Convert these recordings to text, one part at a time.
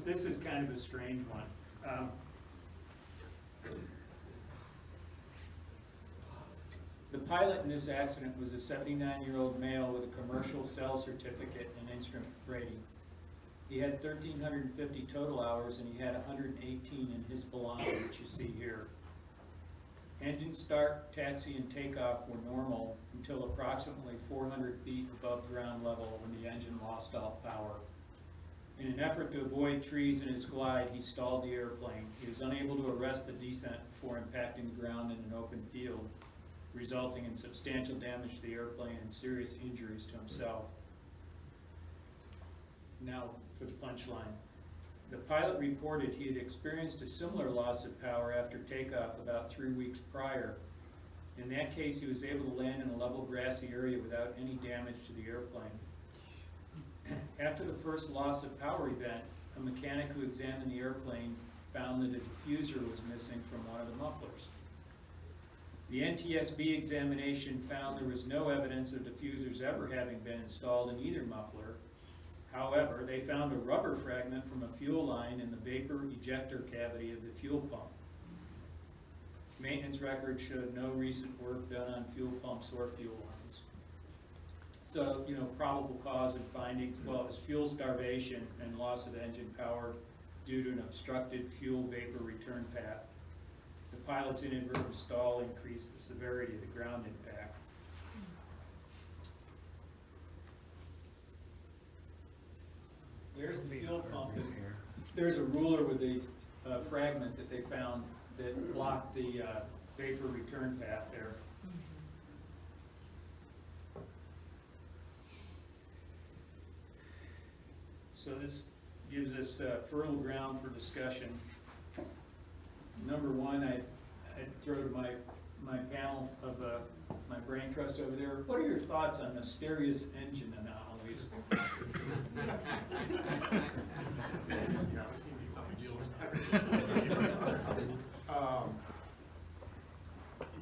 this is kind of a strange one. The pilot in this accident was a 79-year-old male with a commercial cell certificate and instrument rating. He had 1,350 total hours and he had 118 in his belonging, which you see here. Engine start, taxi, and takeoff were normal until approximately 400 feet above ground level when the engine lost all power. In an effort to avoid trees in his glide, he stalled the airplane. He was unable to arrest the descent before impacting the ground in an open field, resulting in substantial damage to the airplane and serious injuries to himself. Now for the punchline. The pilot reported he had experienced a similar loss of power after takeoff about 3 weeks prior. In that case, he was able to land in a level grassy area without any damage to the airplane. After the first loss of power event, a mechanic who examined the airplane found that a diffuser was missing from one of the mufflers. The NTSB examination found there was no evidence of diffusers ever having been installed in either muffler. However, they found a rubber fragment from a fuel line in the vapor ejector cavity of the fuel pump. Maintenance records showed no recent work done on fuel pumps or fuel lines. So, probable cause and finding, well, it was fuel starvation and loss of engine power due to an obstructed fuel vapor return path. The pilot's inadvertent stall increased the severity of the ground impact. There's the fuel pump. There's a ruler with a fragment that they found that blocked the vapor return path there. So this gives us fertile ground for discussion. Number one, I'd throw to my panel of my brain trust over there. What are your thoughts on mysterious engine anomalies? Yeah, this seems to be something we deal with.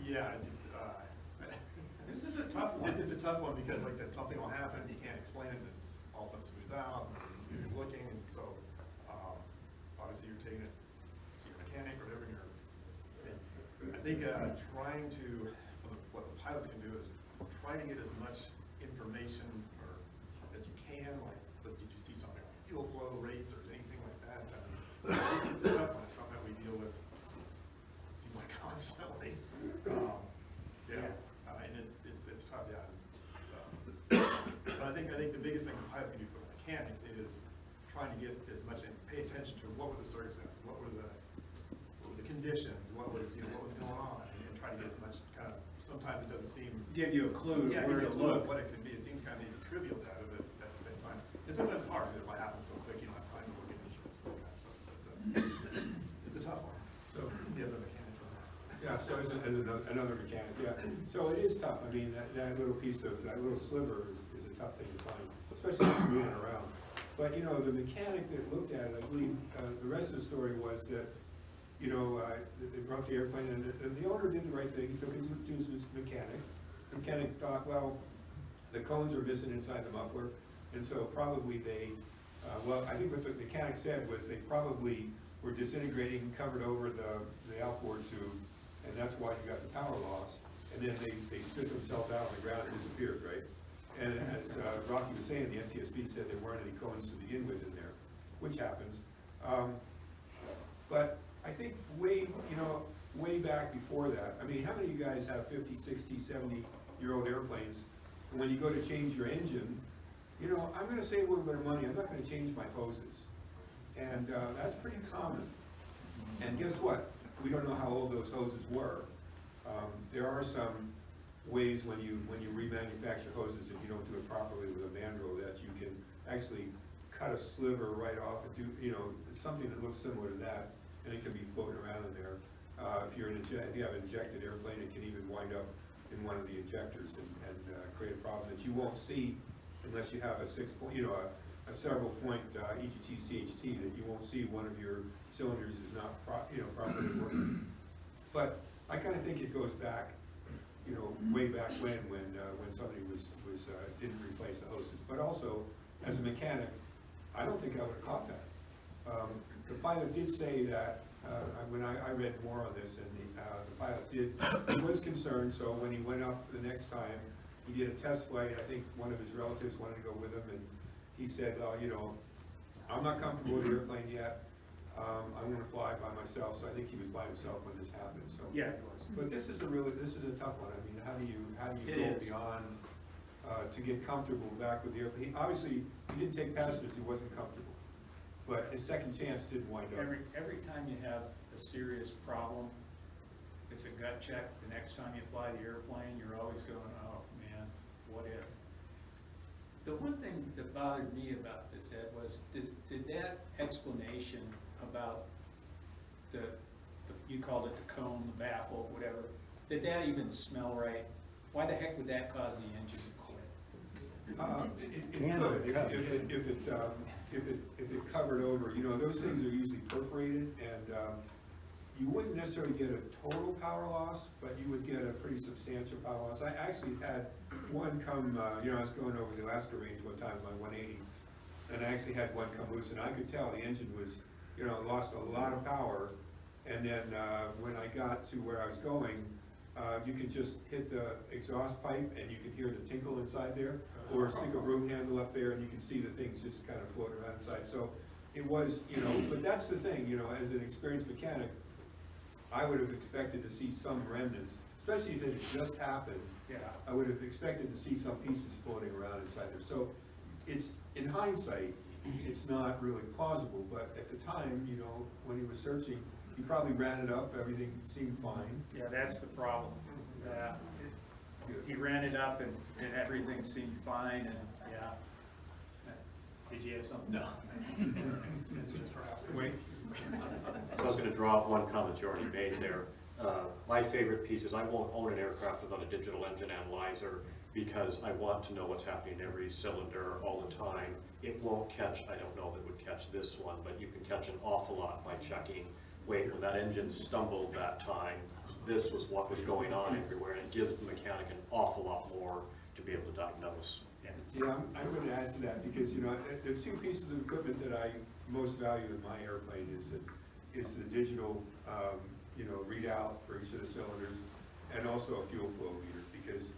Yeah, This is a tough one. It's a tough one because, like I said, something will happen, you can't explain it, and it's all of a sudden smooths out, and you're looking, and so obviously you're taking it to your mechanic or whatever, and I think trying to, what the pilots can do is try to get as much information as you can, like, did you see something like fuel flow rates or anything like that? It's a tough one. It's something that we deal with, seems like constantly. And it's tough, yeah. But I think the biggest thing the pilots can do for the mechanics is trying to get as much and pay attention to what were the circumstances, what were the conditions, what was going on, and try to get as much kind of. Sometimes it doesn't seem Give you a clue where to look. what it could be. It seems kind of even trivial to have it at the same time. And sometimes it's hard because it happens so quick. You don't have time to look into instruments and that kind of stuff. But it's a tough one. So the other mechanic on that. Yeah. So as another mechanic, yeah. So it is tough. I mean, that little piece of that little sliver is a tough thing to find, especially if you're moving around. But the mechanic that looked at it, I believe, the rest of the story was that. They brought the airplane in, and the owner did the right thing. He took it to his mechanic. The mechanic thought, well, the cones are missing inside the muffler, and so probably they, I think what the mechanic said was they probably were disintegrating, covered over the outboard tube, and that's why you got the power loss. And then they spit themselves out on the ground and disappeared, right? And as Rocky was saying, the NTSB said there weren't any cones to begin with in there, which happens. But I think way back before that, I mean, how many of you guys have 50, 60, 70-year-old airplanes? And when you go to change your engine, I'm going to save a little bit of money. I'm not going to change my hoses. And that's pretty common. And guess what? We don't know how old those hoses were. There are some ways when you remanufacture hoses, if you don't do it properly with a mandrel, that you can actually cut a sliver right off and do, something that looks similar to that. And it can be floating around in there. If you have an injected airplane, it can even wind up in one of the injectors and create a problem that you won't see unless you have a 6-point, a several point EGT CHT, that you won't see one of your cylinders is not properly working. But I kind of think it goes back, way back when somebody didn't replace the hoses. But also, as a mechanic, I don't think I would have caught that. The pilot did say that, when I read more on this, and the pilot he was concerned, so when he went up the next time, he did a test flight. I think one of his relatives wanted to go with him, and he said, you know, I'm not comfortable with the airplane yet. I'm gonna fly by myself, so I think he was by himself when this happened, so. Yeah, it was. But this is a tough one. I mean, how do you It go is. beyond, to get comfortable back with the airplane? Obviously, he didn't take passengers, he wasn't comfortable. But his second chance didn't wind up. Every time you have a serious problem, it's a gut check. The next time you fly the airplane, you're always going, oh man, what if? The one thing that bothered me about this, Ed, was did that explanation about you called it the cone, the baffle, whatever, did that even smell right? Why the heck would that cause the engine to quit? It could, if it covered over, you know, those things are usually perforated, and you wouldn't necessarily get a total power loss, but you would get a pretty substantial power loss. I actually had one come, you know, I was going over the Alaska range one time on 180, and I actually had one come loose, and I could tell the engine was, you know, lost a lot of power. And then when I got to where I was going, you could just hit the exhaust pipe and you could hear the tinkle inside there, or stick a broom handle up there and you can see the things just kind of floating around inside. So it was, you know, but that's the thing, you know, as an experienced mechanic, I would have expected to see some remnants, especially if it had just happened. Yeah. I would have expected to see some pieces floating around inside there. So it's, in hindsight, it's not really plausible, but at the time, you know, when he was searching, he probably ran it up, everything seemed fine. Yeah, that's the problem. He ran it up and everything seemed fine, and yeah. Did you have something? No. It's just harassment. Wait. I was going to draw up one comment you already made there. My favorite piece is I won't own an aircraft without a digital engine analyzer because I want to know what's happening in every cylinder all the time. It won't catch, I don't know if it would catch this one, but you can catch an awful lot by checking, wait, when that engine stumbled that time, this was what was going on everywhere, and it gives the mechanic an awful lot more to be able to diagnose. Yeah, I'm going to add to that because, you know, the two pieces of equipment that I most value in my airplane is the digital, you know, readout for each of the cylinders, and also a fuel flow meter, because,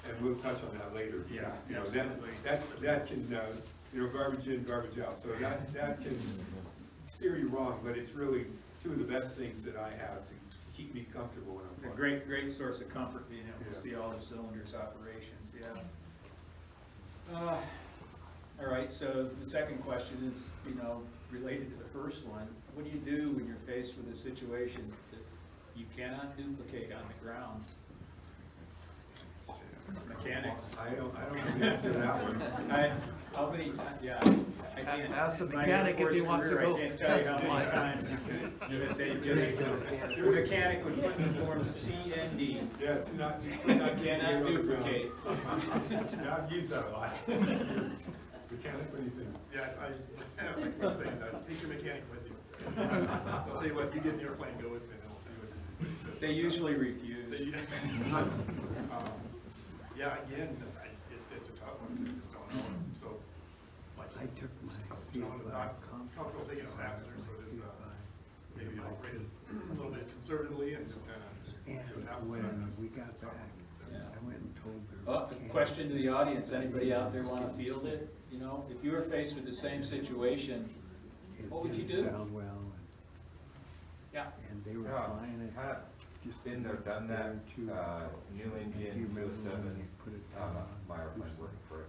and we'll touch on that later. Because, Yeah, you know, absolutely. that can, you know, garbage in, garbage out. So that can steer you wrong, but it's really two of the best things that I have to keep me comfortable when I'm A flying. great source of comfort being able to see all the cylinders operations, yeah. All right, so the second question is, you know, related to the first one. What do you do when you're faced with a situation that you cannot duplicate on the ground? Mechanics. I don't get into that one. How many times, yeah. I can't. Ask the in my mechanic Air if he Force wants to career, go I can't tell you how many test times that they just, the mechanic would put in form C and D. Yeah, to not Cannot duplicate. I've used that a lot. Mechanic, what do you think? Yeah, I was saying, take your mechanic with you. So I'll tell you what, you get in the airplane, go with me, and we'll see what you do. They usually refuse. Yeah, again, it's a tough one, you just don't know. So, like, I took my you know, I'm not comfortable taking a passenger, so just maybe operate it a little bit conservatively and just kind of see what And when happens. we got back, I went and told her. Oh, a question to the audience, anybody out there want to field it? You know, if you were faced with the same situation, what would you do? It didn't sound well, yeah, and they were Yeah, flying it. kind of just been there, done that, too. new Do engine, you remember when 207, they put it down? my airplane's working for it.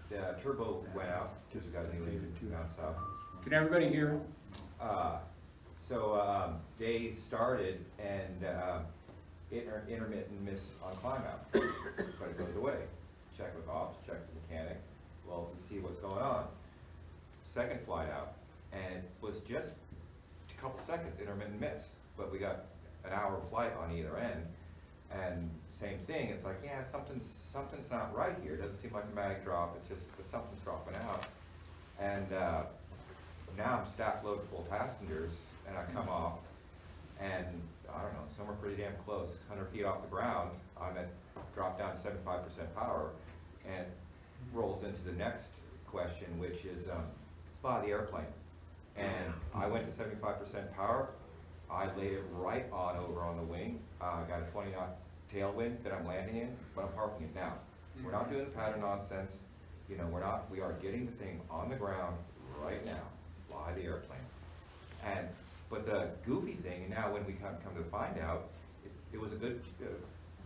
The turbo went out, just got a new engine down south. can everybody hear? So days started and intermittent miss on climb out, but it goes away. Check with ops, check with mechanic, well, we see what's going on. Second flight out, and it was just a couple seconds, intermittent miss, but we got an hour flight on either end, and same thing, it's like, yeah, something's not right here, it doesn't seem like a mag drop, it's just, but something's dropping out. And now I'm stacked load full passengers, and I come off, and I don't know, somewhere pretty damn close, 100 feet off the ground, I'm at, dropped down to 75% power, and rolls into the next question, which is, fly the airplane. and I went to 75% power. I laid it right on over on the wing. Got a 20 knot tailwind that I'm landing in, but I'm parking it now. We're not doing the pattern nonsense. You know, we are getting the thing on the ground right now, fly the airplane. But the goofy thing, and now when we come to find out, it was a good,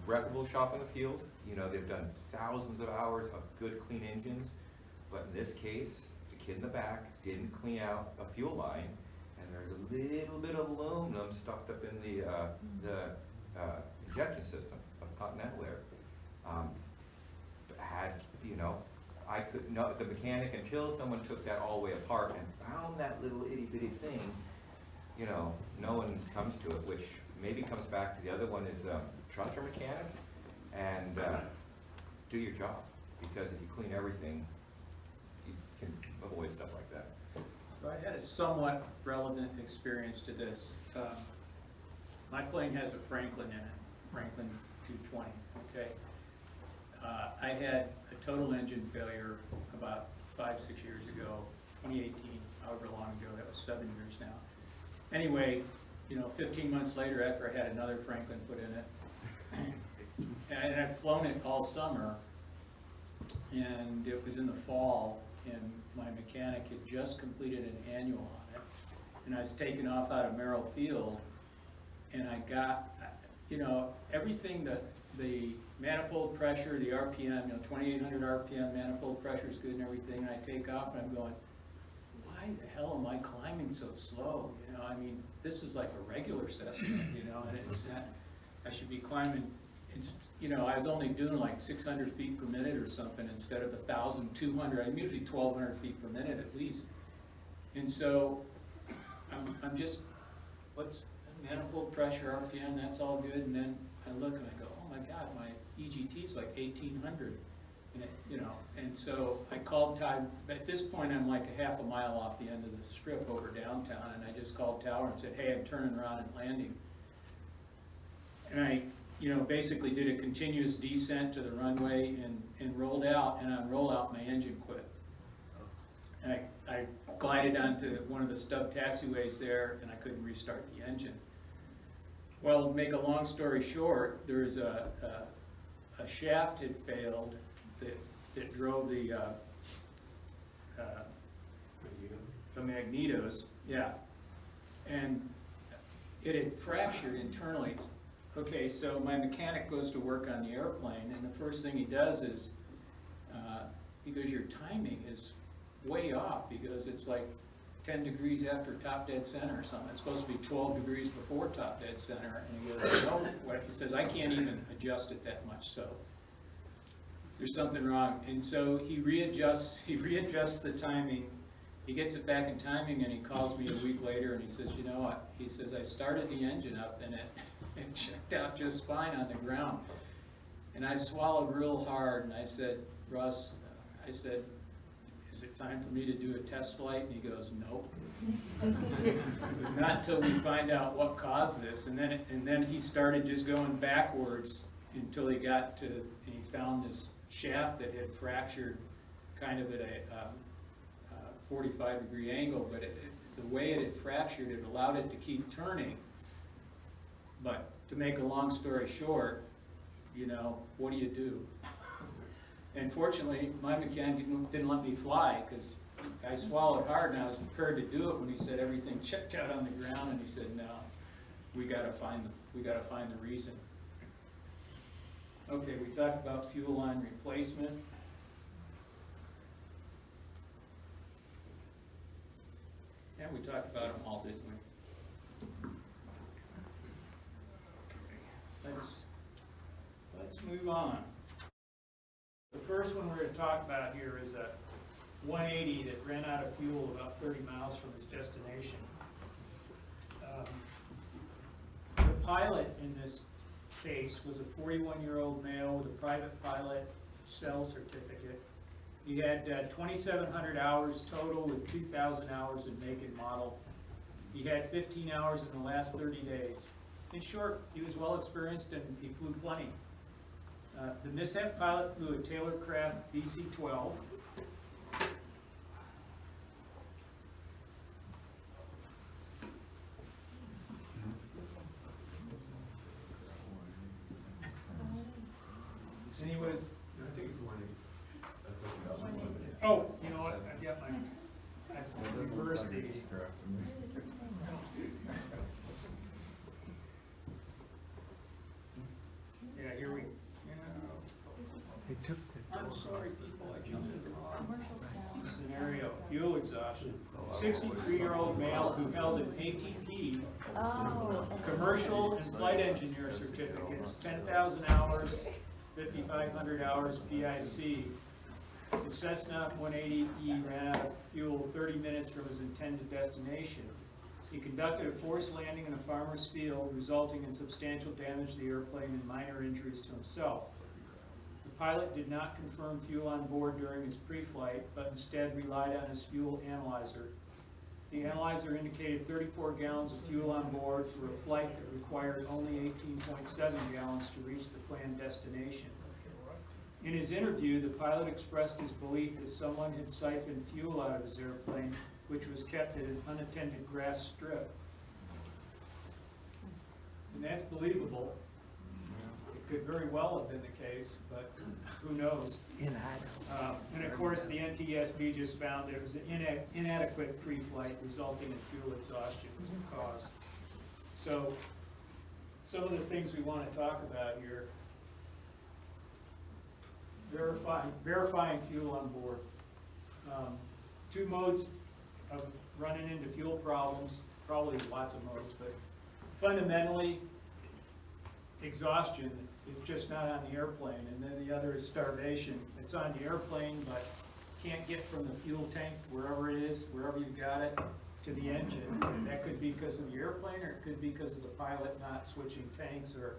reputable shop in the field. You know, they've done thousands of hours of good, clean engines. But in this case, the kid in the back didn't clean out a fuel line, and there's a little bit of aluminum stuffed up in the injection system of Continental Air. You know, I couldn't know the mechanic until someone took that all the way apart and found that little itty bitty thing. You know, no one comes to it, which maybe comes back to the other one is trust your mechanic and do your job, because if you clean everything, you can avoid stuff like that. So I had a somewhat relevant experience to this. My plane has a Franklin in it, Franklin 220, okay? I had a total engine failure about 5-6 years ago, 2018, however long ago, that was 7 years now. Anyway, you know, 15 months later, after I had another Franklin put in it, and I'd flown it all summer, and it was in the fall, and my mechanic had just completed an annual on it, and I was taking off out of Merrill Field, and I got, you know, everything that the manifold pressure, the RPM, you know, 2,800 RPM manifold pressure is good and everything, and I take off and I'm going, why the hell am I climbing so slow? You know, I mean, this is like a regular Cessna, you know, and it's not, I should be climbing, it's, you know, I was only doing like 600 feet per minute or something instead of 1,200. I'm usually 1,200 feet per minute at least. And so I'm just, what's manifold pressure, RPM, that's all good. And then I look and I go, oh my God, my EGT is like 1,800. And it, you know, and so I called Tower. At this point, I'm like a half a mile off the end of the strip over downtown, and I just called Tower and said, hey, I'm turning around and landing. And I, you know, basically did a continuous descent to the runway and rolled out, and on rollout, my engine quit. And I glided onto one of the stub taxiways there, and I couldn't restart the engine. Well, to make a long story short, there's a shaft had failed that drove the magnetos, yeah, and it had fractured internally. Okay, so my mechanic goes to work on the airplane, and the first thing he does is, because your timing is way off, because it's like 10 degrees after top dead center or something. It's supposed to be 12 degrees before top dead center, and he goes, no, what? He says, I can't even adjust it that much, so there's something wrong. And so he readjusts the timing. He gets it back in timing, and he calls me a week later, and he says, you know what? He says, I started the engine up, and it checked out just fine on the ground. And I swallowed real hard, and I said, Russ, I said, is it time for me to do a test flight? And he goes, nope. Not until we find out what caused this. And then he started just going backwards until he got to, and he found this shaft that had fractured kind of at a 45-degree angle, but the way it had fractured, it allowed it to keep turning. But to make a long story short, you know, what do you do? And fortunately, my mechanic didn't let me fly, because I swallowed hard and I was prepared to do it when he said everything checked out on the ground, and he said, no, we gotta find the reason. Okay, we talked about fuel line replacement. Yeah, we talked about them all, didn't we? Okay. Let's move on. The first one we're going to talk about here is a 180 that ran out of fuel about 30 miles from its destination. The pilot in this case was a 41-year-old male with a private pilot cell certificate. He had 2,700 hours total with 2,000 hours in make and model. He had 15 hours in the last 30 days. In short, he was well experienced and he flew plenty. The mishap pilot flew a Taylorcraft BC-12. And he was, I think it's 180. oh, you know what, I've got my, I've reversed these. Yeah, here we, They took I'm sorry, people, I jumped in the wrong scenario, fuel exhaustion. 63-year-old male who held an ATP, commercial and flight engineer certificates, 10,000 hours, 5,500 hours PIC. The Cessna 180E ran out of fuel 30 minutes from his intended destination. He conducted a forced landing in a farmer's field, resulting in substantial damage to the airplane and minor injuries to himself. The pilot did not confirm fuel on board during his pre-flight, but instead relied on his fuel analyzer. The analyzer indicated 34 gallons of fuel on board for a flight that required only 18.7 gallons to reach the planned destination. In his interview, the pilot expressed his belief that someone had siphoned fuel out of his airplane, which was kept at an unattended grass strip. And that's believable. It could very well have been the case, but who knows? in Idaho. And of course, the NTSB just found that it was an inadequate pre-flight resulting in fuel exhaustion was the cause. So, some of the things we want to talk about here. Verifying fuel on board. Two modes of running into fuel problems, probably lots of modes, but fundamentally, exhaustion is just not on the airplane, and then the other is starvation. It's on the airplane, but can't get from the fuel tank, wherever it is, wherever you got it, to the engine. And that could be because of the airplane, or it could be because of the pilot not switching tanks or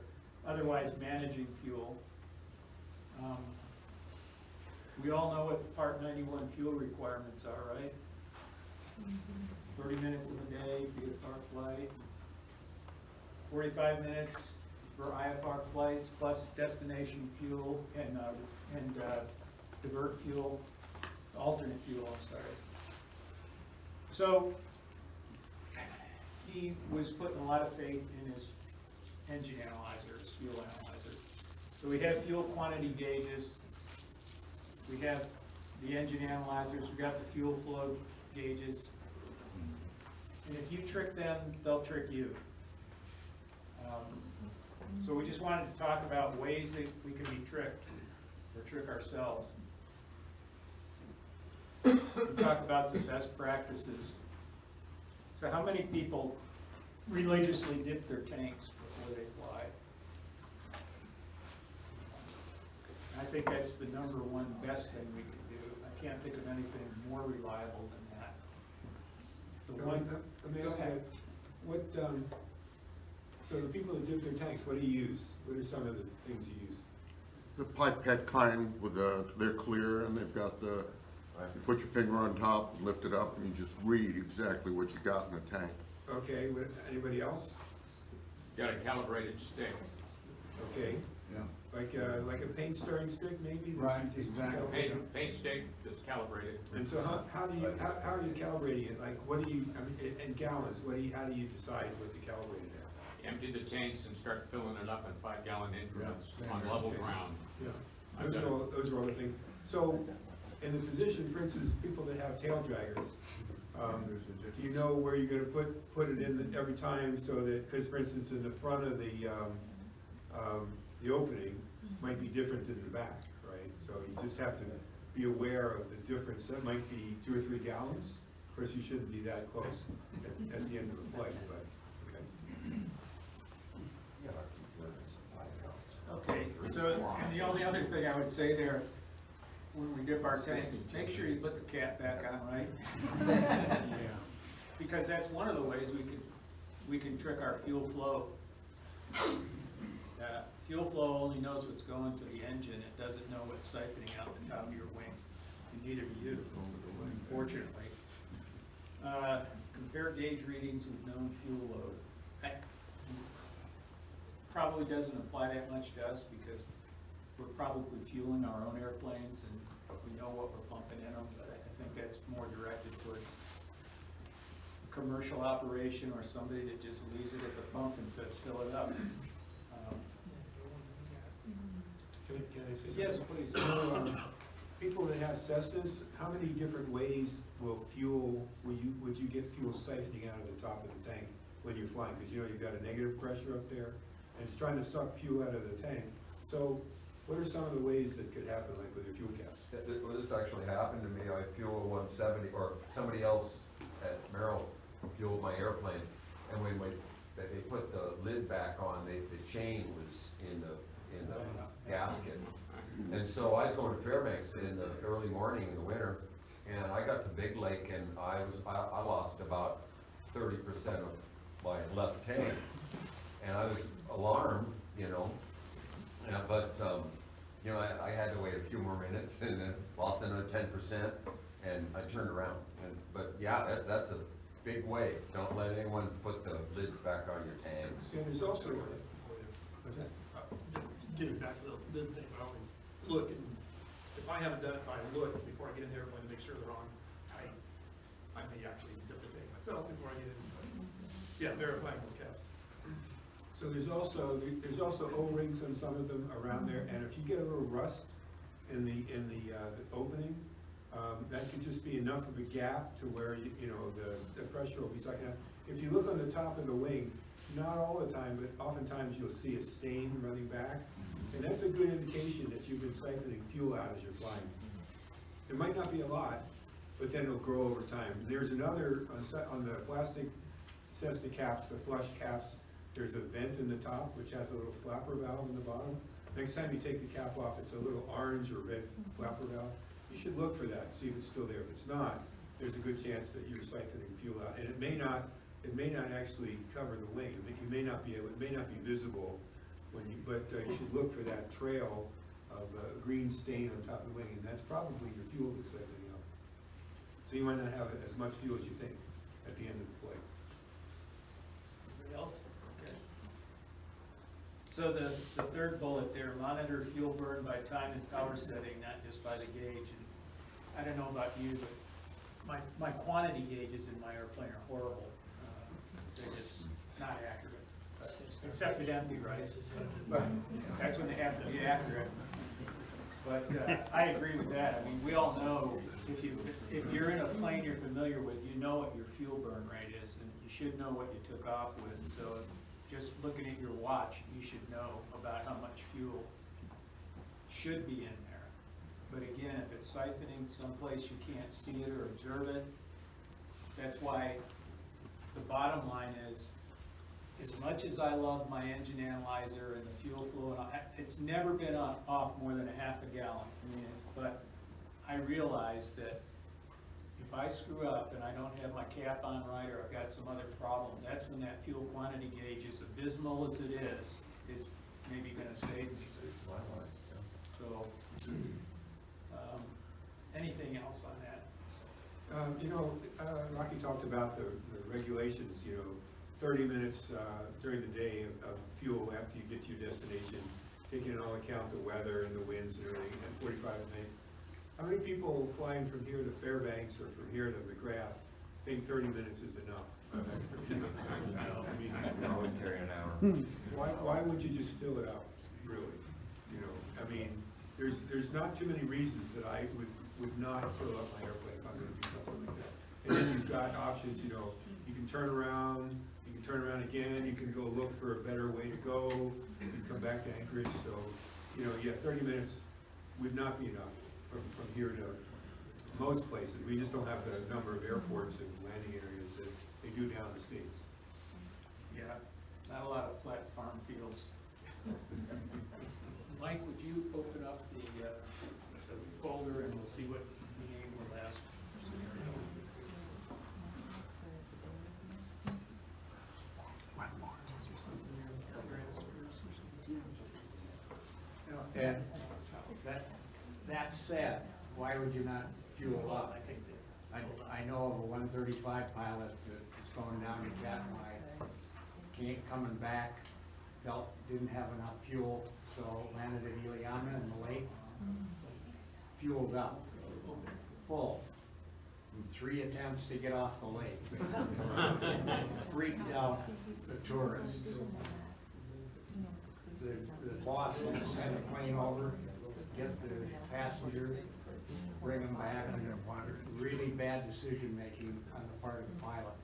otherwise managing fuel. We all know what the Part 91 fuel requirements are, right? 30 minutes of the day, VFR flight, 45 minutes for IFR flights, plus destination fuel and divert fuel, alternate fuel, I'm sorry. So, he was putting a lot of faith in his engine analyzer, his fuel analyzer. So we have fuel quantity gauges, we have the engine analyzers, we've got the fuel flow gauges. And if you trick them, they'll trick you. So we just wanted to talk about ways that we can be tricked, or trick ourselves. We talk about some best practices. So how many people religiously dip their tanks before they fly? I think that's the number one best thing we can do. I can't think of anything more reliable than that. The one, Let me ask go you, ahead. what, so the people that dip their tanks, what do you use? What are some of the things you use? The pipette kind with they're clear and they've got the, you put your finger on top, lift it up, and you just read exactly what you got in the tank. Okay, anybody else? Got a calibrated stick. Okay, Yeah. like a paint stirring stick maybe? that you Right, just exactly. calibrate? Paint stick that's calibrated. And so how are you calibrating it? Like, what do you, I mean, in gallons, how do you decide what to calibrate it at? Empty the tanks and start filling it up in 5-gallon increments Yeah, on same. level Okay. ground. Yeah, I've done those are all the things. So, in the position, for instance, people that have tail draggers, do you know where you're gonna put it in every time so that, because for instance, in the front of the opening might be different than the back, right? So you just have to be aware of the difference. That might be 2 or 3 gallons. Of course, you shouldn't be that close at the end of the flight, but, okay. Okay, so, and the only other thing I would say there, when we dip our tanks, make sure you put the cap back on, right? Because that's one of the ways we can trick our fuel flow. Fuel flow only knows what's going to the engine, it doesn't know what's siphoning out the top of your wing, and neither do you, unfortunately. Compare gauge readings with known fuel load. That probably doesn't apply that much to us because we're probably fueling our own airplanes and we know what we're pumping in them, but I think that's more directed towards a commercial operation or somebody that just leaves it at the pump and says, fill it up. Can I I say something? Yes, please. So, people that have Cessnas, how many different ways would you get fuel siphoning out of the top of the tank when you're flying? Because you know you've got a negative pressure up there, and it's trying to suck fuel out of the tank. So what are some of the ways that could happen, like with your fuel caps? Well, this actually happened to me. I fueled 170, or somebody else at Merrill fueled my airplane, and when they put the lid back on, the chain was in the gasket. And so I was going to Fairbanks in the early morning in the winter, and I got to Big Lake, and I lost about 30% of my left tank, and I was alarmed, you know. But you know, I had to wait a few more minutes, and then lost another 10%, and I turned around. But yeah, that's a big way. Don't let anyone put the lids back on your tanks. And there's also, what's that? Just getting back to the lid thing, I always look, and if I haven't done it, I look before I get in the airplane to make sure they're on tight. I may actually dip the tank myself before I get in. Yeah, verifying those caps. So there's also O-rings on some of them around there, and if you get a little rust in the opening, that could just be enough of a gap to where you know the pressure will be sucking out. If you look on the top of the wing, not all the time, but oftentimes you'll see a stain running back, and that's a good indication that you've been siphoning fuel out as you're flying. It might not be a lot, but then it'll grow over time. And there's another on the plastic Cessna caps, the flush caps. There's a vent in the top, which has a little flapper valve in the bottom. Next time you take the cap off, it's a little orange or red flapper valve. You should look for that, see if it's still there. If it's not, there's a good chance that you're siphoning fuel out. And it may not actually cover the wing. It may not be visible when but you should look for that trail of green stain on top of the wing, and that's probably your fuel that's siphoning out. So you might not have as much fuel as you think at the end of the flight. Anybody else? Okay. So the third bullet there, monitor fuel burn by time and power setting, not just by the gauge. And I don't know about you, but my quantity gauges in my airplane are horrible. They're just not accurate. Except at empty, right? But that's when they have to be accurate. But I agree with that. I mean, we all know if you're in a plane you're familiar with, you know what your fuel burn rate is, and you should know what you took off with. So just looking at your watch, you should know about how much fuel should be in there. But again, if it's siphoning someplace you can't see it or observe it, that's why the bottom line is, as much as I love my engine analyzer and the fuel flow, and it's never been off more than a half a gallon. I mean, but I realize that if I screw up and I don't have my cap on right, or I've got some other problem, that's when that fuel quantity gauge, as abysmal as it is maybe gonna save me. So, anything else on that? Rocky talked about the regulations, 30 minutes during the day of fuel after you get to your destination, taking into account the weather and the winds and everything, and 45 minutes. How many people flying from here to Fairbanks or from here to McGrath think 30 minutes is enough of extra fuel? I mean, Always carry an hour. why would you just fill it up, really? I mean, there's not too many reasons that I would not fill up my airplane if I'm going to do something like that. And then you've got options, you can turn around, you can turn around again, you can go look for a better way to go, you can come back to Anchorage. So, 30 minutes would not be enough from here to most places. We just don't have the number of airports and landing areas that they do down in the States. Yeah, not a lot of flat farm fields. Mike, would you open up the folder and we'll see what we need in the last scenario. And that said, why would you not fuel up? I know of a 135 pilot that's going down to Katmai, coming back, didn't have enough fuel, so landed at Ileana in the lake, fueled up, full. And 3 attempts to get off the lake. Freaked out the tourists. The boss sent the plane over, get the passengers, bring them back, really bad decision-making on the part of the pilot.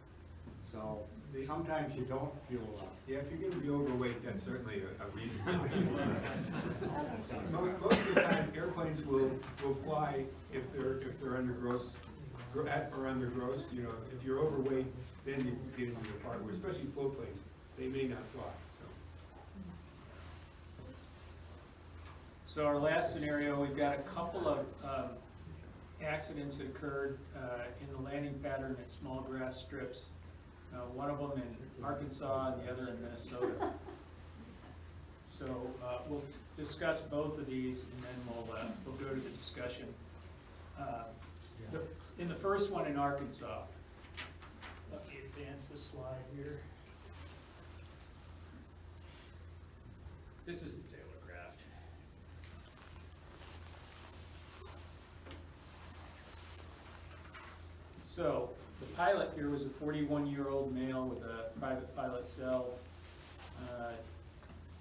So sometimes you don't fuel up. Yeah, if you're gonna be overweight, that's certainly a reason. Most of the time, airplanes will fly if they're under gross, under gross, you know, if you're overweight, then you get into the part where, especially float planes, they may not fly, so. So our last scenario, we've got a couple of accidents that occurred in the landing pattern at small grass strips. One of them in Arkansas and the other in Minnesota. So we'll discuss both of these and then we'll go to the discussion. In the first one in Arkansas, let me advance the slide here. This is the Taylor graft. So the pilot here was a 41-year-old male with a private pilot cell,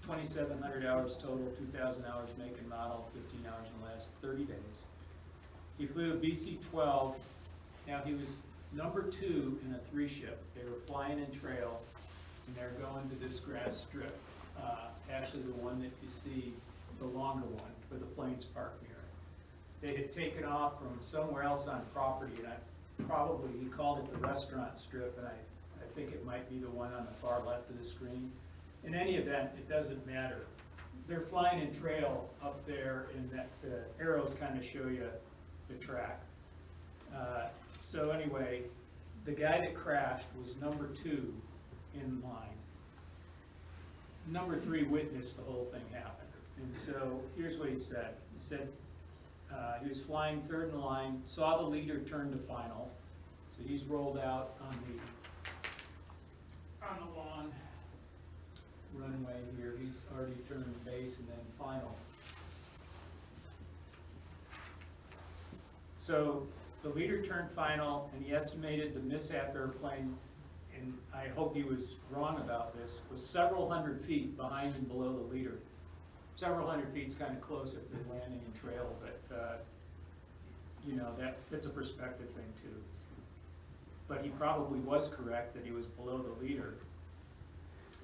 2,700 hours total, 2,000 hours make and model, 15 hours in the last 30 days. He flew a BC-12. Now he was number 2 in a 3-ship. They were flying in trail, and they're going to this grass strip. Actually, the one that you see, the longer one, where the planes park near it. They had taken off from somewhere else on property, and he called it the restaurant strip, and I think it might be the one on the far left of the screen. In any event, it doesn't matter. They're flying in trail up there, and that the arrows kind of show you the track. So anyway, the guy that crashed was number 2 in line. Number 3 witnessed the whole thing happen. And so here's what he said. He said he was flying 3rd in line, saw the leader turn to final. So he's rolled out on the long runway here. He's already turned base and then final. So the leader turned final, and he estimated the mishap airplane, and I hope he was wrong about this, was several hundred feet behind and below the leader. Several hundred feet's kind of close if they're landing in trail, but you know, that's a perspective thing too. But he probably was correct that he was below the leader.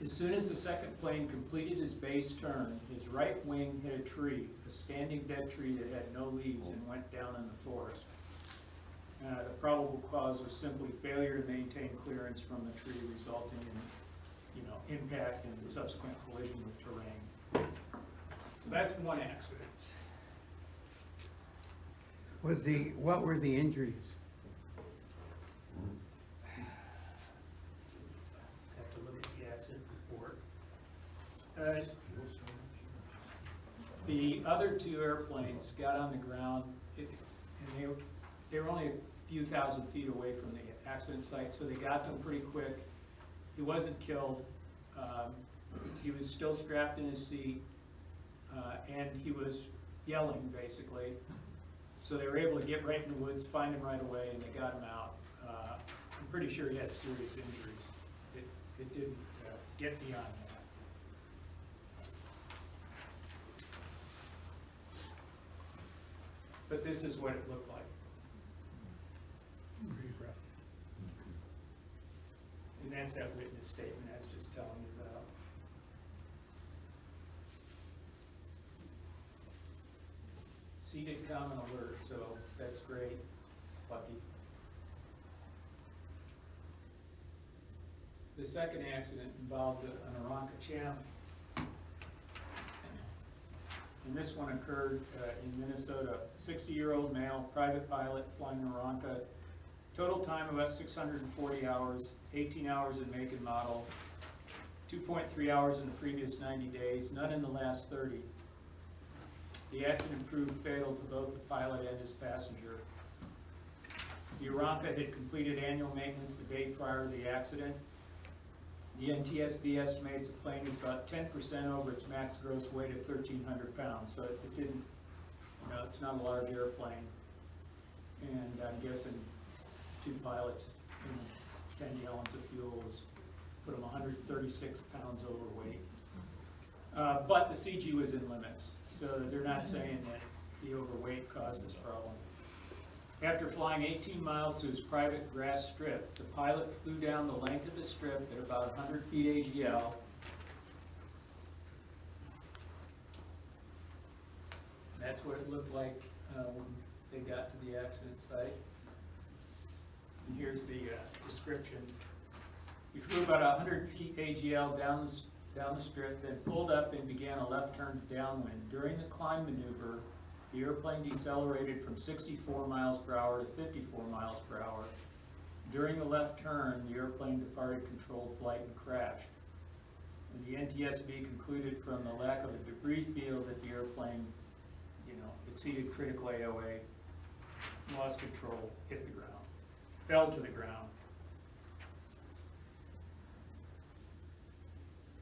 As soon as the second plane completed his base turn, his right wing hit a tree, a standing dead tree that had no leaves, and went down in the forest. The probable cause was simply failure to maintain clearance from the tree, resulting in, you know, impact and subsequent collision with terrain. So that's one accident. What were the injuries? Have to look at the accident report. The other 2 airplanes got on the ground, and they were only a few thousand feet away from the accident site, so they got to him pretty quick. He wasn't killed. He was still strapped in his seat, and he was yelling, basically. So they were able to get right in the woods, find him right away, and they got him out. I'm pretty sure he had serious injuries. It didn't get beyond that. But this is what it looked like. And that's that witness statement I was just telling you about. C did come and alert, so that's great, lucky. The second accident involved an Aranca Champ. And this one occurred in Minnesota. 60-year-old male, private pilot, flying an Aranca. Total time about 640 hours, 18 hours in make and model, 2.3 hours in the previous 90 days, none in the last 30. The accident proved fatal to both the pilot and his passenger. The Aranca had completed annual maintenance the day prior to the accident. The NTSB estimates the plane is about 10% over its max gross weight of 1,300 pounds, so it didn't, you know, it's not a large airplane. And I'm guessing 2 pilots and 10 gallons of fuel was put them 136 pounds overweight. But the CG was in limits, so they're not saying that the overweight caused this problem. After flying 18 miles to his private grass strip, the pilot flew down the length of the strip at about 100 feet AGL. That's what it looked like when they got to the accident site. And here's the description. He flew about 100 feet AGL down the strip, then pulled up and began a left turn to downwind. During the climb maneuver, the airplane decelerated from 64 miles per hour to 54 miles per hour. During the left turn, the airplane departed controlled flight and crashed. And the NTSB concluded from the lack of a debris field that the airplane, exceeded critical AOA, lost control, hit the ground, fell to the ground.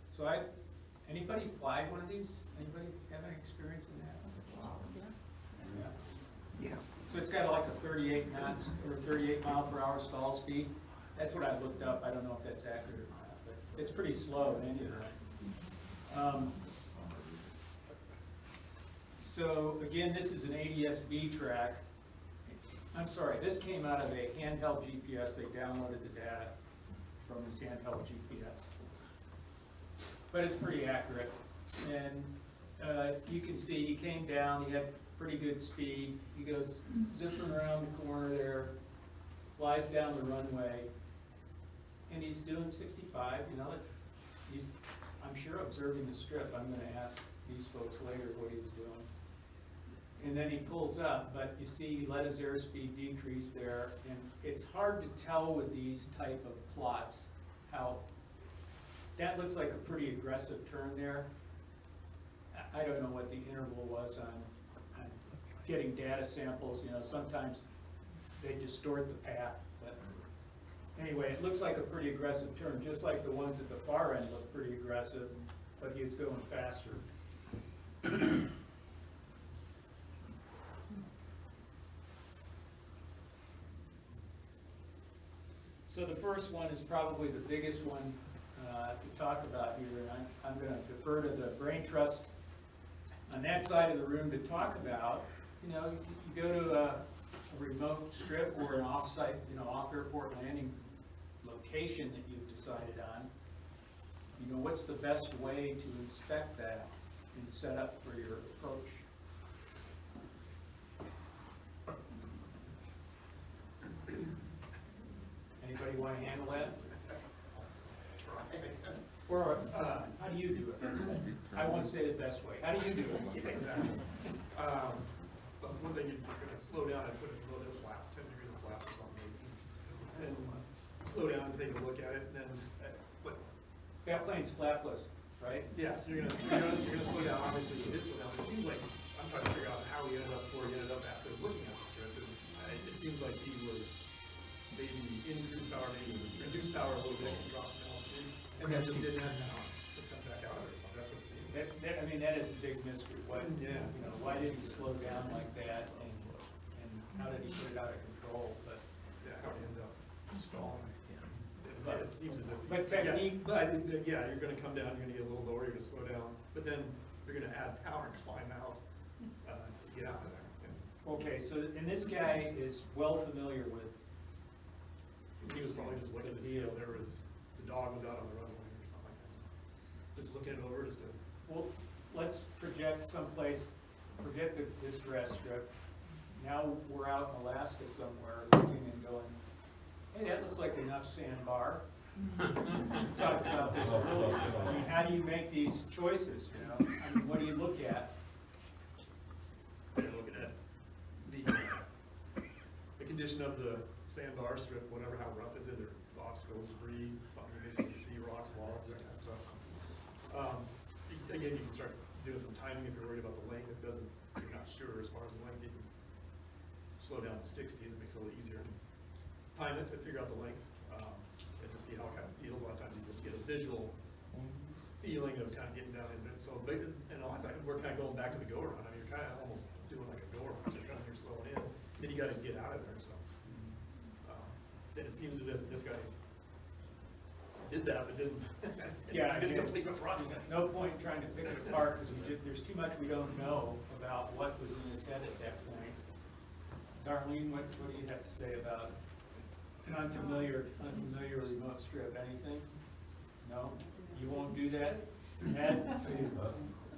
So anybody fly one of these? Anybody have any experience in that? Yeah. Yeah. So it's got like a 38 knots or 38 mile per hour stall speed. That's what I looked up. I don't know if that's accurate or not, but it's pretty slow in any event. So again, this is an ADS-B track. I'm sorry, this came out of a handheld GPS. They downloaded the data from this handheld GPS. But it's pretty accurate. And you can see he came down, he had pretty good speed. He goes zipping around the corner there, flies down the runway, and he's doing 65. He's, I'm sure, observing the strip. I'm going to ask these folks later what he was doing. And then he pulls up, but you see he let his airspeed decrease there, and it's hard to tell with these type of plots how, that looks like a pretty aggressive turn there. I don't know what the interval was on getting data samples. Sometimes they distort the path, but anyway, it looks like a pretty aggressive turn, just like the ones at the far end look pretty aggressive, but he's going faster. So the first one is probably the biggest one to talk about here, and I'm going to defer to the brain trust on that side of the room to talk about. You go to a remote strip or an off-site, off-airport landing location that you've decided on. What's the best way to inspect that and set up for your approach? Anybody want to handle that? Or how do you do it? I won't say the best way. How do you do it? Exactly. But one thing, you're going to slow down and put it a little bit of flaps, 10 degrees of flaps or something. And slow down and take a look at it, and then, but. That plane's flapless, right? Yeah, so you're gonna slow down, obviously you did slow down. It seems like, I'm trying to figure out how he ended up before he ended up after looking at the strip. It seems like he was maybe in cruise power, maybe reduced power a little bit, he dropped down, and then just didn't have power to come back out of it, so that's what it seems like. That is the big mystery. Why did he slow down like that, and how did he put it out of control? But Yeah, how did he end up stalling? But- It seems as if. but technique- Yeah, you're gonna come down, you're gonna get a little lower, you're gonna slow down, but then you're gonna add power and climb out, to get out of there. Yeah. okay, so and this guy is well familiar with. He was probably just looking to see if there was, the dog was out on the runway or something like that. Just looking it over just to. Well, let's project someplace. Forget this grass strip. Now we're out in Alaska somewhere, looking and going, hey, that looks like enough sandbar. Talked about this earlier. I mean, how do you make these choices, I mean, what do you look at? You're looking at the condition of the sandbar strip, whatever, how rough is it, or obstacles, debris, something you can see, rocks, logs, that kind of stuff. Again, you can start doing some timing if you're worried about the length. If it doesn't, you're not sure as far as the length, you can slow down to 60, it makes it a little easier. Time it to figure out the length, and to see how it kind of feels. A lot of times you just get a visual feeling of kind of getting down in it. So, and a lot of times we're kind of going back to the go-around. I mean, you're kind of almost doing like a go-around, you're slowing in, then you gotta get out of there, so. Then it seems as if this guy did that, but didn't, Yeah, didn't again, complete the process. no point in trying to pick it apart, because there's too much we don't know about what was in his head at that point. Darlene, what do you have to say about an unfamiliar remote strip? Anything? No? You won't do that? Ed?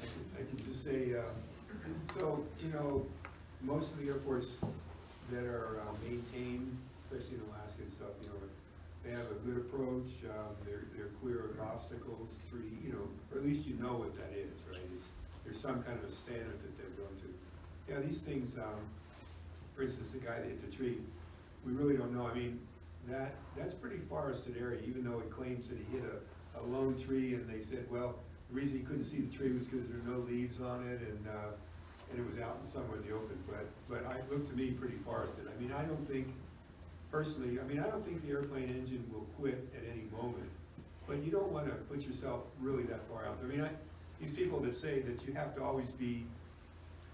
I can just say, so, you know, most of the airports that are maintained, especially in Alaska and stuff, you know, they have a good approach, they're clear of obstacles, or at least you know what that is, right? There's some kind of a standard that they're going to. Yeah, these things, for instance, the guy that hit the tree, we really don't know. I mean, that's pretty forested area, even though it claims that he hit a lone tree, and they said, well, the reason he couldn't see the tree was because there were no leaves on it, and it was out in somewhere in the open, but it looked to me pretty forested. I mean, I don't think the airplane engine will quit at any moment, but you don't want to put yourself really that far out there. I mean, these people that say that you have to always be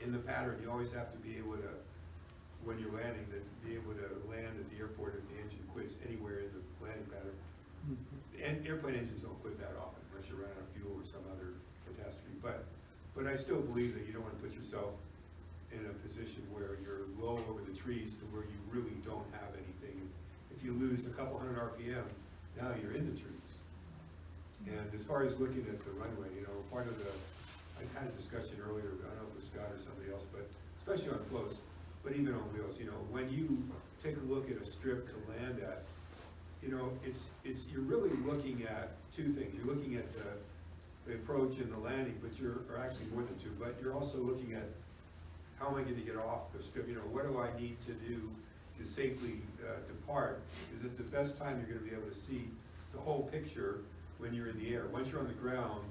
in the pattern, you always have to be able to, when you're landing, to be able to land at the airport if the engine quits anywhere in the landing pattern. And airplane engines don't quit that often unless you run out of fuel or some other catastrophe. But I still believe that you don't want to put yourself in a position where you're low over the trees to where you really don't have anything. If you lose a couple hundred RPM, now you're in the trees. And as far as looking at the runway, you know, part of I kind of discussed it earlier, I don't know if it was Scott or somebody else, but especially on floats, but even on wheels, you know, when you take a look at a strip to land at, you know, you're really looking at two things. You're looking at the approach and the landing, but or actually more than two, but you're also looking at how am I going to get off the strip? You know, what do I need to do to safely depart? Is it the best time you're going to be able to see the whole picture when you're in the air? Once you're on the ground,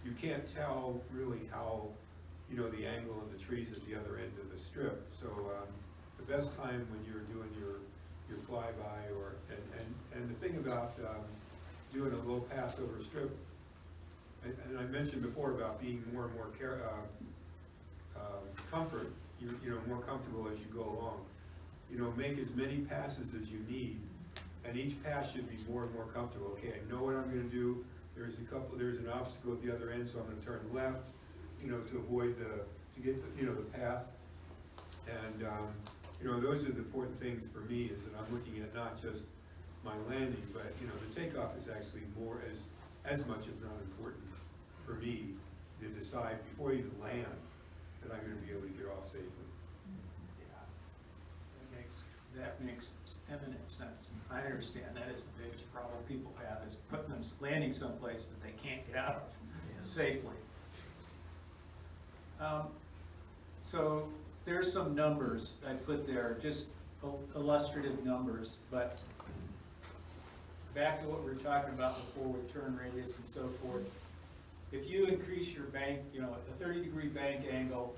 you can't tell really how, you know, the angle of the trees at the other end of the strip. So the best time when you're doing your flyby, and the thing about doing a low pass over a strip, and I mentioned before about being more and more comfort, you know, more comfortable as you go along. You know, make as many passes as you need, and each pass should be more and more comfortable. Okay, I know what I'm going to do. There's an obstacle at the other end, so I'm going to turn left, you know, to avoid to get the path. And you know, those are the important things for me, is that I'm looking at not just my landing, but you know, the takeoff is actually more as much, if not important, for me to decide before I even land that I'm going to be able to get off safely. That makes eminent sense. I understand that is the biggest problem people have, is putting them landing someplace that they can't get out of safely. So there's some numbers I put there, just illustrative numbers, but back to what we were talking about before with turn radius and so forth. If you increase your bank, you know, a 30-degree bank angle,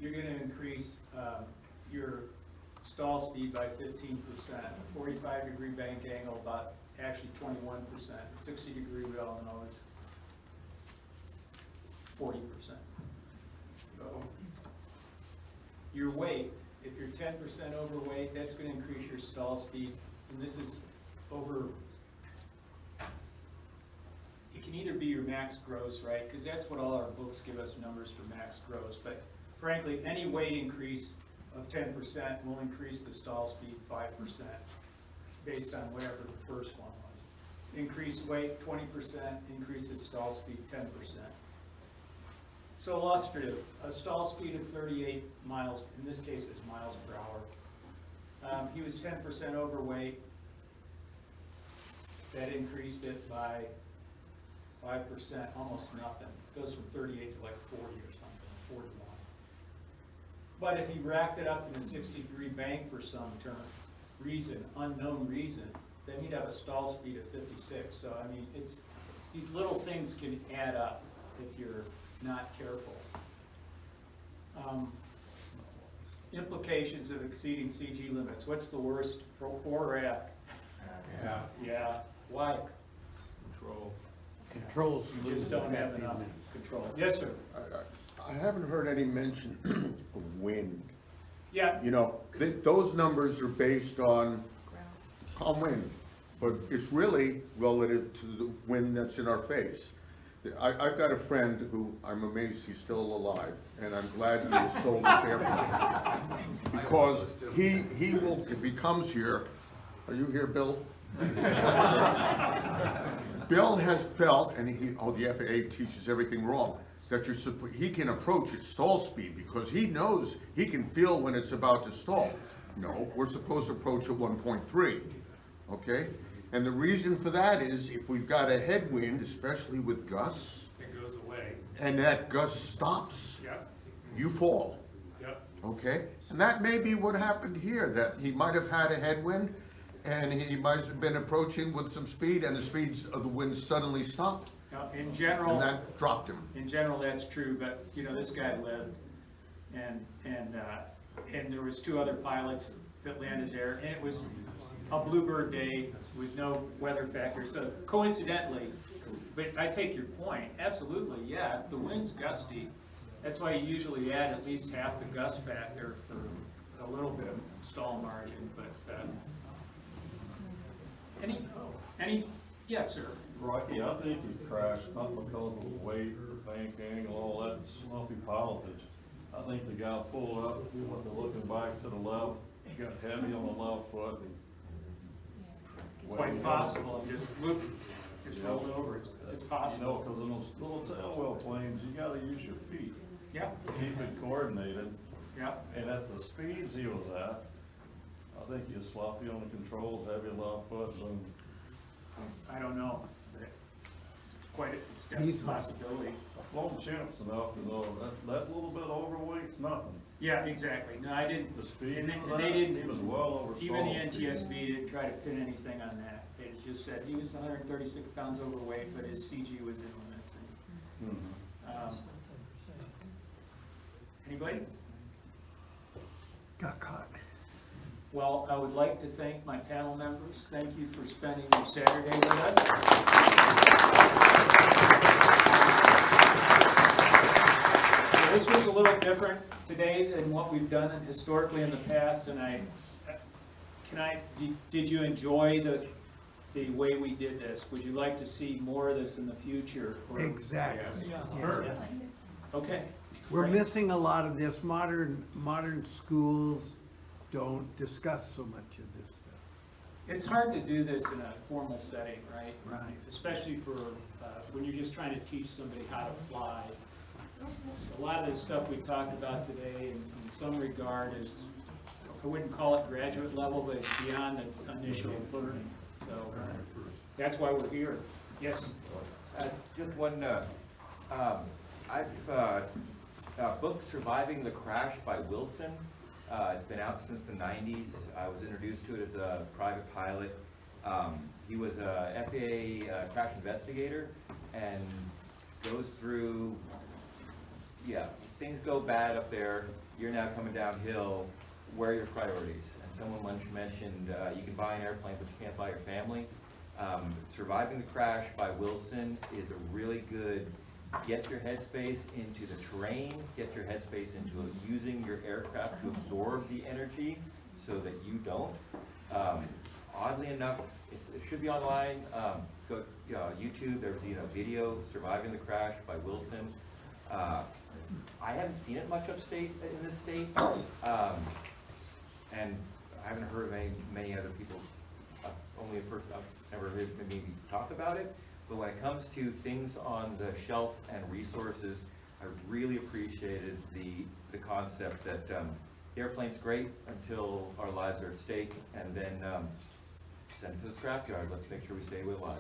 you're going to increase your stall speed by 15%. A 45-degree bank angle, about actually 21%. 60-degree, we all know, is 40%. So your weight, if you're 10% overweight, that's going to increase your stall speed. And this is over, it can either be your max gross, right? Because that's what all our books give us numbers for max gross. But frankly, any weight increase of 10% will increase the stall speed 5% based on whatever the first one was. Increased weight 20% increases stall speed 10%. So illustrative, a stall speed of 38 miles, in this case it's miles per hour. He was 10% overweight. That increased it by 5%, almost nothing. It goes from 38 to like 40 or something, 41. But if he racked it up in a 60-degree bank for some reason, unknown reason, then he'd have a stall speed of 56. So I mean, these little things can add up if you're not careful. Implications of exceeding CG limits. What's the worst, for or aft? Yeah. Why? Control. Controls. You just don't have enough control. Yes, sir. I haven't heard any mention of wind. Yeah. You know, those numbers are based on calm wind. but it's really relative to the wind that's in our face. I've got a friend who, I'm amazed he's still alive, and I'm glad he has sold his airplane. Because he will, if he comes here, are you here, Bill? Bill has felt, and the FAA teaches everything wrong, that he can approach at stall speed because he knows, he can feel when it's about to stall. No, we're supposed to approach at 1.3, okay? And the reason for that is if we've got a headwind, especially with gusts, It goes away. and that gust stops, Yep, you fall, yep. okay? And that may be what happened here, that he might have had a headwind, and he might have been approaching with some speed, and the speeds of the wind suddenly stopped, Now, in and general, that dropped him. that's true, but, you know, this guy lived, and there was 2 other pilots that landed there, and it was a bluebird day with no weather factor, so coincidentally, but I take your point, absolutely, yeah, if the wind's gusty, that's why you usually add at least half the gust factor for a little bit of stall margin, but, yes, sir. Rocky, I think he crashed not because of the weight or bank angle, all that sloppy pilotage. I think the guy pulled up, looking back to the left, got heavy on the left foot. Quite possible, and just whoop, just rolled over, it's You know, possible. because in those little tailwheel planes, you gotta use your feet, Yeah, keep it coordinated. yeah, And at the speeds he was at, I think you're sloppy on the controls, heavy left foot, and I don't know, but it's got a possibility. I've flown chimps enough to know that little bit overweight's nothing. Yeah, exactly, no, I didn't, The speed and of they that, didn't, he was well over even the stall speed. NTSB didn't try to pin anything on that. They just said he was 136 pounds overweight, but his CG was in limits. Mhm. Anybody? Got caught. Well, I would like to thank my panel members. Thank you for spending your Saturday with us. So this was a little different today than what we've done historically in the past, and did you enjoy the way we did this? Would you like to see more of this in the future? Or- Exactly. Yeah. Yeah. Okay. We're Great. missing a lot of this. Modern schools don't discuss so much of this stuff. It's hard to do this in a formal setting, right? Right. Especially for, when you're just trying to teach somebody how to fly. So a lot of this stuff we talked about today, in some regard, is, I wouldn't call it graduate level, but it's beyond the initial learning. So that's why we're here. Yes? Just one, I've booked Surviving the Crash by Wilson. It's been out since the 90s. I was introduced to it as a private pilot. He was a FAA crash investigator and goes through, things go bad up there, you're now coming downhill, where are your priorities? And someone mentioned you can buy an airplane, but you can't buy your family. Surviving the Crash by Wilson is a really good, get your headspace into the terrain, get your headspace into using your aircraft to absorb the energy so that you don't. Oddly enough, it should be online. Go YouTube, there's video, Surviving the Crash by Wilson. I haven't seen it much upstate in this state, and I haven't heard of many other people. Only I've never heard maybe talk about it. But when it comes to things on the shelf and resources, I really appreciated the concept that the airplane's great until our lives are at stake, and then send it to the scrapyard. Let's make sure we stay alive.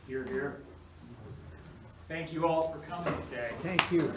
Here, here. Thank you all for coming today. Thank you.